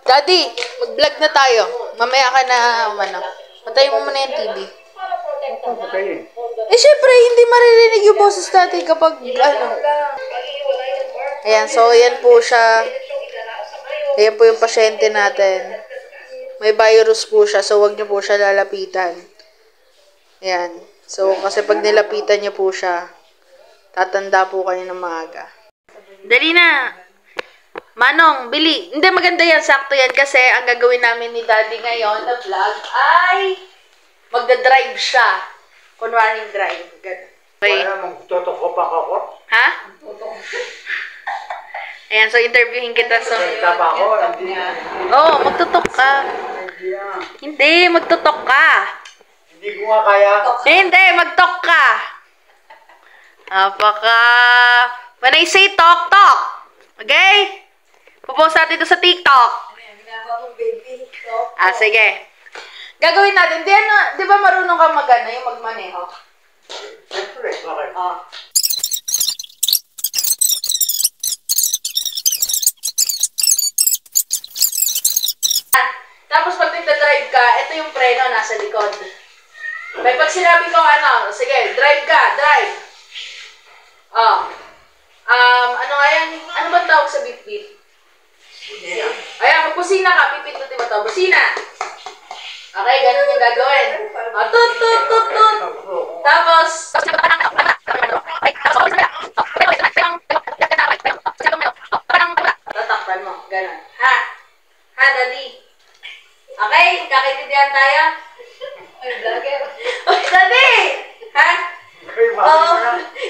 Daddy, mag-vlog na tayo. Mamaya ka na, ano. Patayin mo muna yung TV. Syempre, hindi maririnig yung boses natin kapag, ano. Ayan, so, ayan po siya. Ayan po yung pasyente natin. May virus po siya, so wag niyo po siya lalapitan. Ayan. So, kasi pag nilapitan niyo po siya, tatanda po kayo ng maaga. Dali na! Manong, bili. Hindi, maganda yan. Sakto yan kasi ang gagawin namin ni Daddy ngayon na vlog ay magdadrive siya. Kunwaring drive. Ganun. Okay. Magtutok pa ako? Ha? Ayan, so interviewin kita. So, oo, magtutok ka. Hindi, magtutok ka. Hindi ko nga kaya. Hindi, magtok ka. When I say talk, talk. Okay? Pupost natin ito sa TikTok. Sige. Gagawin natin. Di ba marunong ka mag-ano, yung magmaneho? Siyempre, bakit? Tapos pag nagda-drive ka, ito yung preno nasa likod. May pag sinabi ko ano, sige, drive ka, drive. Ano nga yan? Ano ba tawag sa beep-beep? Busina. Ayan, mag-busina ka, pipindutin mo ito. Busina. Okay, ganun yung gagawin. Tut, tut, tut, tut. Tapos, tatakpan mo, ganun. Ha, Daddy? Okay, kakaintindihan tayo? Ay, vlogger. Oh, Daddy! Ha?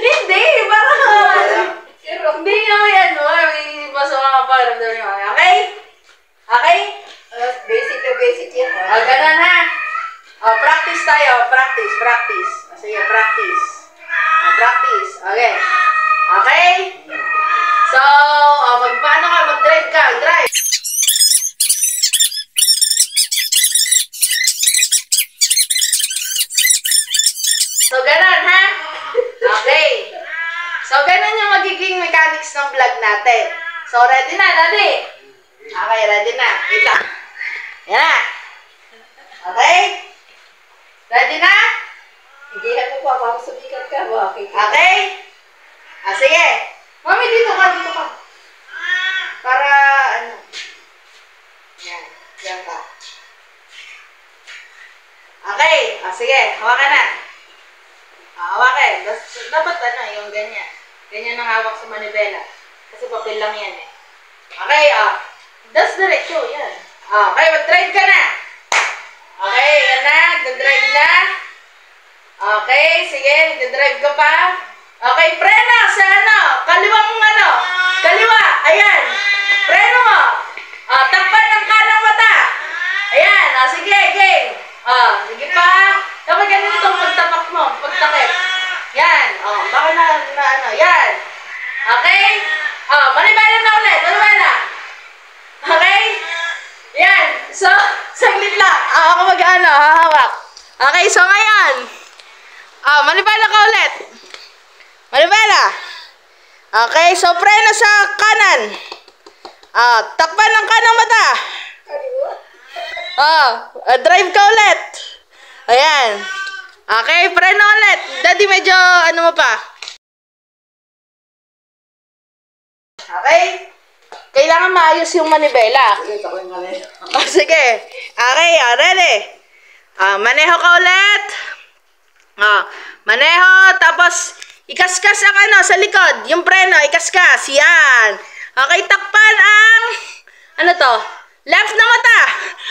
Hindi, parang hindi nga may ano, may masama ka pa, ramdam niyo. Okay? Okay? Basic to basic yan. Ganun ha. Practice tayo. Practice. Sige, practice. Practice. Okay. Okay? So, paano ka? Mag-drive ka. Drive. So, ganun ha? Okay. So, ganun yung magiging mechanics ng vlog natin. So, ready na, Daddy? Okay, ready na. Wait lang. Yan na. Okay? Ready na? Higihan mo pa, baka sumikat ka. Okay? Sige. Mami, dito ka. Para, ano. Yan. Yan ka. Okay. Sige. Hawakan na. Hawakan. Dapat, yung ganyan. Ganyan ang hawak sa manibela. Kasi papel lang yan eh. Okay, das diretso, yan. Okay, mag-drive ka na. Okay, yan na. Nag-drive na. Okay, sige. Nag-drive ka pa. Okay, preno sa kaliwang kaliwa. Ayan. Preno mo. Takpan ng kanang mata. Ayan, sige, game. Sige pa. Dapat ganun itong pagtapak mo, pagtakip. Yan. Baka yan. Okay? Manibela na ulit. Manibela. Okay? Yan. So, saglit lang. Ako hahawak. Okay, so ngayon. Manibela ka ulit. Manibela. Okay, so preno sa kanan. Takpan ng kanang mata. Drive ka ulit. Ayan. Okay, preno ulit. Daddy, medyo ano mo pa. Okay? Kailangan maayos yung manibela. Sige. Okay, ready? Maneho ka ulit. Maneho, tapos ikaskas ang sa likod. Yung preno, ikaskas. Yan. Okay, takpan ang left na mata.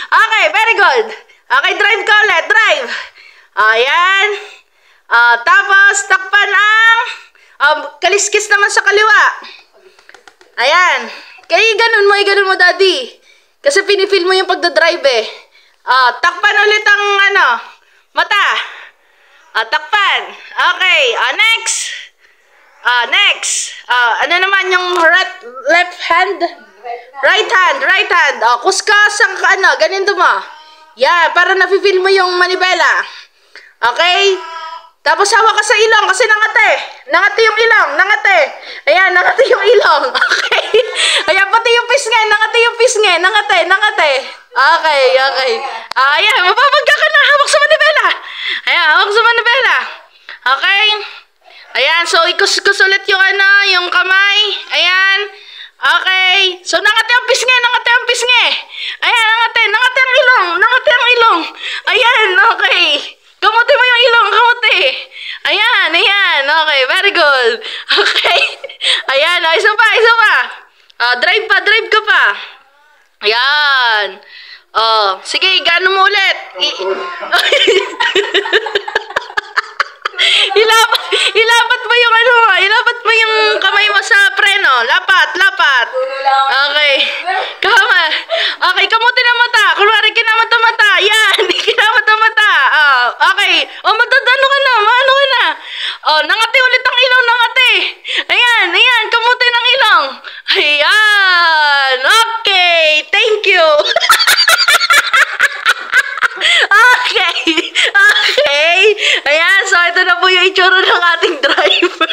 Okay, very good. Okay, drive ka ulit. Drive. Ayan. Tapos, takpan ang kaliskis naman sa kaliwa. Ayan. Kaya ganun mo, Daddy. Kasi pinifeel mo yung pagdadrive eh. Takpan ulit ang mata. Takpan. Okay. Next. Next. Ano naman yung left hand? Right hand. Kuskas ang ganito mo. Yan, para nafe-feel mo yung manibela. Okay? Tapos hawak ka sa ilong kasi nangate. Nangate yung ilong. Nangate. Ayan, nangate yung ilong. Okay? Ayan, pati yung pisngi. Nangati yung pisngi. Nangati. Okay. Ayan, mapapagka ka na. Hawak sa manibela. Ayan, hawak sa manibela. Okay. Ayan, so ikus-kus ulit yung yung kamay. Ayan. Okay. So, nangati ang pisngi. Ayan, nangati ang ilong. Ayan, okay. Kamuti mo yung ilong, kamuti. Ayan. Okay, very good. Okay. Ayan, isa pa. Drive ka pa. Ayan. Sige, gano mo ulit. Ilapat mo yung ilapat mo yung kamay mo sa preno. Lapat. Okay. Okay, kamuti na mata. Kunwari, kinamata-mata. Yan, kinamata-mata. Okay. Matadano ka na. Maano ka na. Nangati ulit ang ilong, nangati. Ayan, kamuti ng ilong. Ayan. Okay, thank you. Okay. Ayan, so ito na po yung itsura ng ating driver.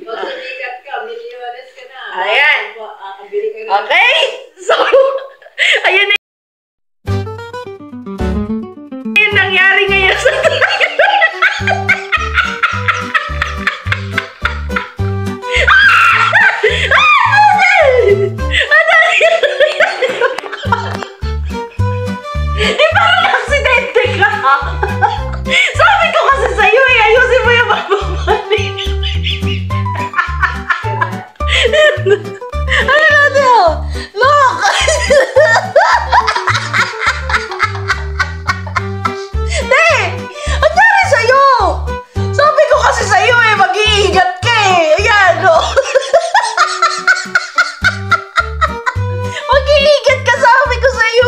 Pag sumikat ka, milyones ka na. Ayan. Bili ka na. Okay, so, ayan na yung nangyari ngayon sa driver. Parang aksidente ka. Sabi ko kasi sa'yo ayusin mo yung bababali. Ano natin Look! Ang nangyari sa'yo? Sabi ko kasi sa'yo mag-iingat ka Ayan, mag-iingat ka, sabi ko sa'yo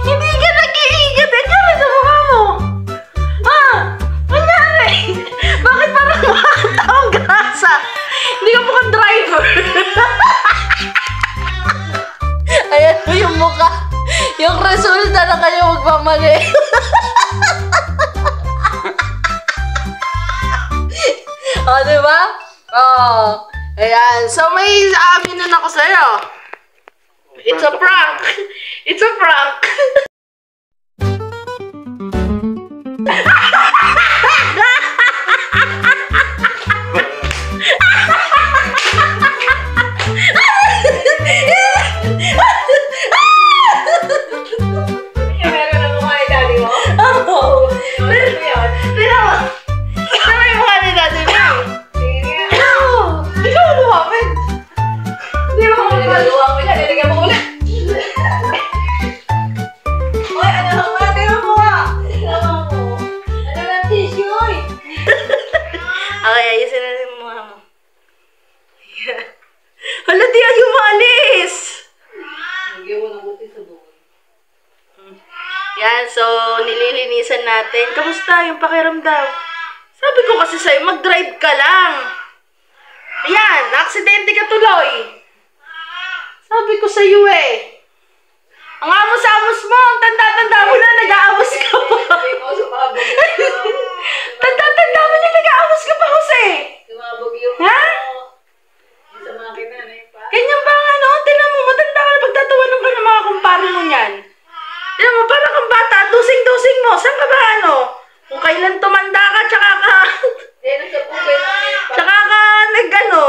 Hindi ka nag-iingat. Nangyari sa mukha mo. Nangyari. Bakit parang makakatawang grasa? Hindi ka mukhang driver. Ayan mo yung mukha. Yung resulta na kayo magpamali. Diba? Ayan. So, may aminin ako sa'yo. It's a prank. It's a prank. Meron na mukha ni daddy mo? Oo. Ano yun? Tama yung mukha ni Daddy mo. Sige nga. Ikaw lumapit. Hindi mo Nagaluwa mo yan. Nilagyan mo ulit. Hoy, ano lang nga? Tingnan mo nga. Tingnan mo. Ano lang tissue, oy? Okay, ayusin na yung mukha mo. Hala, di ayaw maalis. Nagyan mo ng buti sa buwan. Yan, so nililinisan natin. Kamusta yung pakiramdam? Sabi ko kasi sa'yo, mag-drive ka lang. Ayan, aksidente ka tuloy. Sabi ko sa'yo Ang amos-amos mo, ang tanda-tanda mo na, nag-aamos ka pa. Sabi ko, sumabog yun. Tanda-tanda mo na, nag-aamos ka pa, Jose. Sumabog yun. Ha? Yung sa makina na yung pa. Ganyan ba tinan mo, matanda ka na pagtatawanan ka ng mga kumpare mo niyan. Tinan mo, parang kang bata, dusing-dusing mo. Saan ka ba Kung kailan tumanda ka, tsaka ka, Hindi, nasa bugay na yung pa. tsaka ka nag-ano.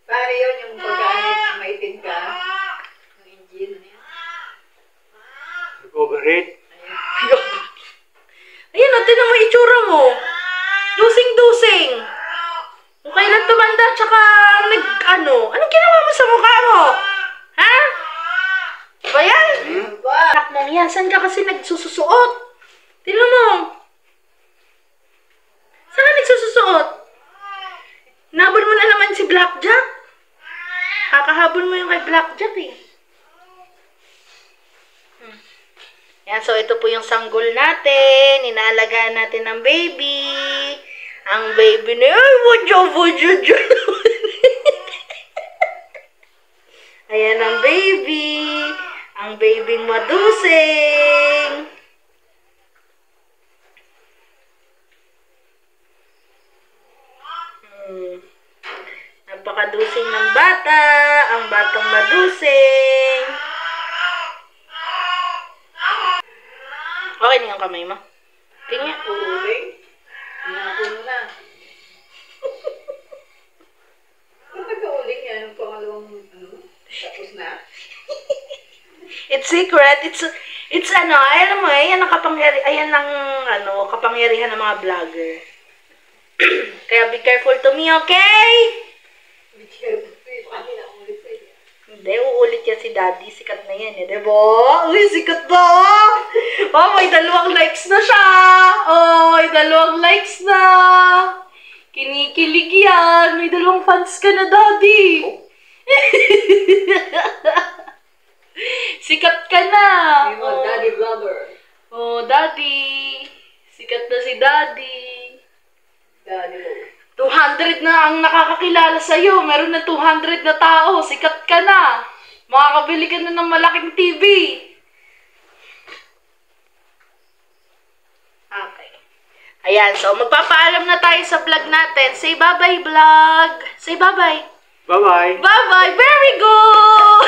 Pare yun, yung pagkaanit, maitin ka. Yung engine, ano yan? Overheat. Ayun, tinan mo yung itsura mo. Dusing-dusing. Kung kailan tumanda, tsaka nag-ano. Anong ginawa mo sa mukha mo? Ha? Ba yan? Ba? Anak mong yan, saan ka kasi nagsususuot? Tingnan mo. Saan ka nagsususuot? Nabon mo na naman si Blackjack. Kakahabol mo yung kay Blackjack Yan, so ito po yung sanggol natin. Inaalagaan natin ng baby. Ang baby na yun, budyo. Ayan ang baby. Ang babyng madusing. napakadusing ng bata. Ang batang madusing. Okay na yung kamay mo? Tingnan. Uling. Hinapon mo na. Kung nagka-uling yan, ang pangalawang, tapos na. It's secret. It's alam mo yan ang ayan ang, kapangyarihan ng mga vlogger. Kaya be careful to me, okay? Be careful. Paano na ulit sa'yo? Hindi, uulit yan si Daddy. Sikat na yan, diba? Uy, sikat na! Oh, may 2 likes na siya! Oh, may 2 likes na! Kinikilig yan! May 2 fans ka na, Daddy! Sikat ka na! Yung daddy vlogger. Oh, Daddy! Sikat na si Daddy! Daddy vlogger. 200 na ang nakakakilala sa'yo. Meron na 200 na tao. Sikat ka na. Makakabili ka na ng malaking TV. Okay. Ayan. So, magpapaalam na tayo sa vlog natin. Say bye-bye, vlog. Say bye-bye. Bye-bye. Bye-bye. Very good.